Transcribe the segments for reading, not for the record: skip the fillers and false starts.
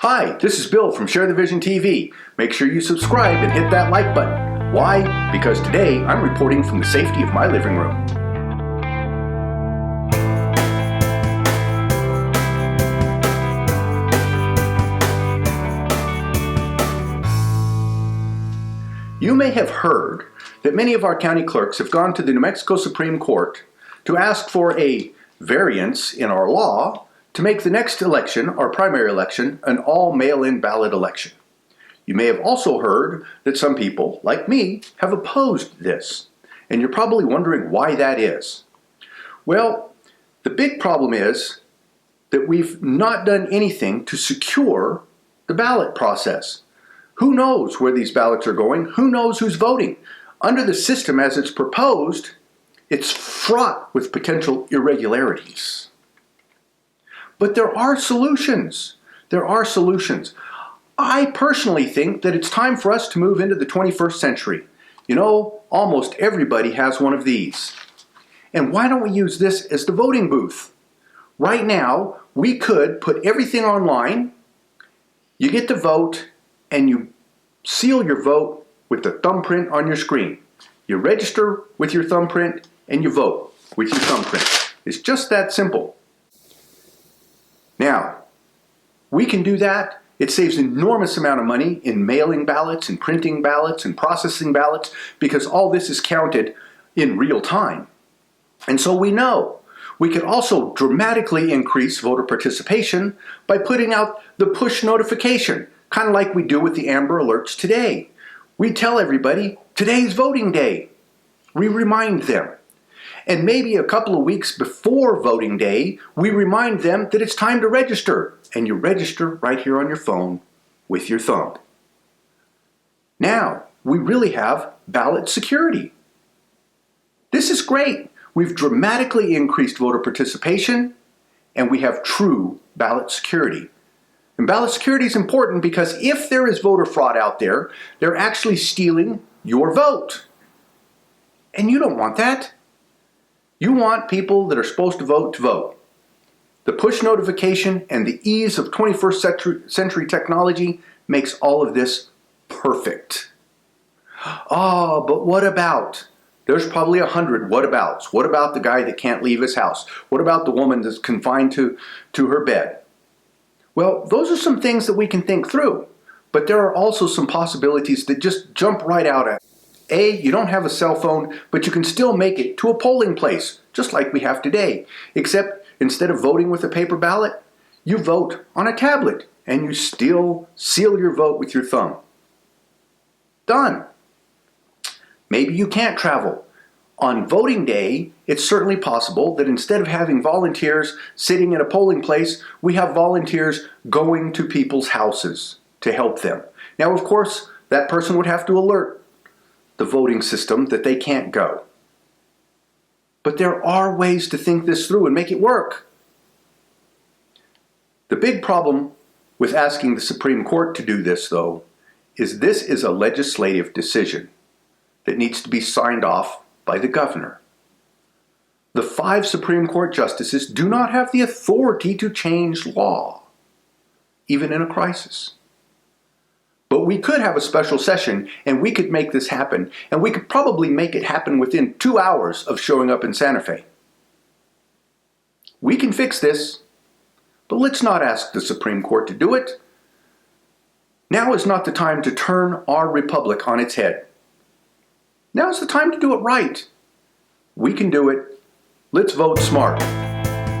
Hi, this is Bill from Share the Vision TV. Make sure you subscribe and hit that like button. Why? Because today I'm reporting from the safety of my living room. You may have heard that many of our county clerks have gone to the New Mexico Supreme Court to ask for a variance in our law to make the next election, our primary election, an all mail-in ballot election. You may have also heard that some people, like me, have opposed this, and you're probably wondering why that is. Well, the big problem is that we've not done anything to secure the ballot process. Who knows where these ballots are going? Who knows who's voting? Under the system as it's proposed, it's fraught with potential irregularities. But there are solutions. There are solutions. I personally think that it's time for us to move into the 21st century. You know, almost everybody has one of these. And why don't we use this as the voting booth? Right now, we could put everything online. You get to vote, and you seal your vote with the thumbprint on your screen. You register with your thumbprint, and you vote with your thumbprint. It's just that simple. Now, we can do that. It saves an enormous amount of money in mailing ballots and printing ballots and processing ballots because all this is counted in real time. And so we know we could also dramatically increase voter participation by putting out the push notification, kind of like we do with the Amber Alerts today. We tell everybody, today's voting day. We remind them. And maybe a couple of weeks before voting day, we remind them that it's time to register. And you register right here on your phone with your thumb. Now, we really have ballot security. This is great. We've dramatically increased voter participation, and we have true ballot security. And ballot security is important because if there is voter fraud out there, they're actually stealing your vote. And you don't want that. You want people that are supposed to vote to vote. The push notification and the ease of 21st century technology makes all of this perfect. Oh, but what about? There's probably 100 what abouts. What about the guy that can't leave his house? What about the woman that's confined to her bed? Well, those are some things that we can think through, but there are also some possibilities that just jump right out at. A, you don't have a cell phone, but you can still make it to a polling place, just like we have today. Except instead of voting with a paper ballot, you vote on a tablet, and you still seal your vote with your thumb. Done. Maybe you can't travel. On voting day, it's certainly possible that instead of having volunteers sitting in a polling place, we have volunteers going to people's houses to help them. Now, of course, that person would have to alert the voting system that they can't go. But there are ways to think this through and make it work. The big problem with asking the Supreme Court to do this, though, is this is a legislative decision that needs to be signed off by the governor. The 5 Supreme Court justices do not have the authority to change law, even in a crisis. But we could have a special session and we could make this happen, and we could probably make it happen within 2 hours of showing up in Santa Fe. We can fix this, but let's not ask the Supreme Court to do it. Now is not the time to turn our republic on its head. Now is the time to do it right. We can do it. Let's vote smart.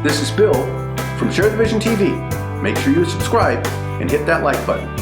This is Bill from Share the Vision TV. Make sure you subscribe and hit that like button.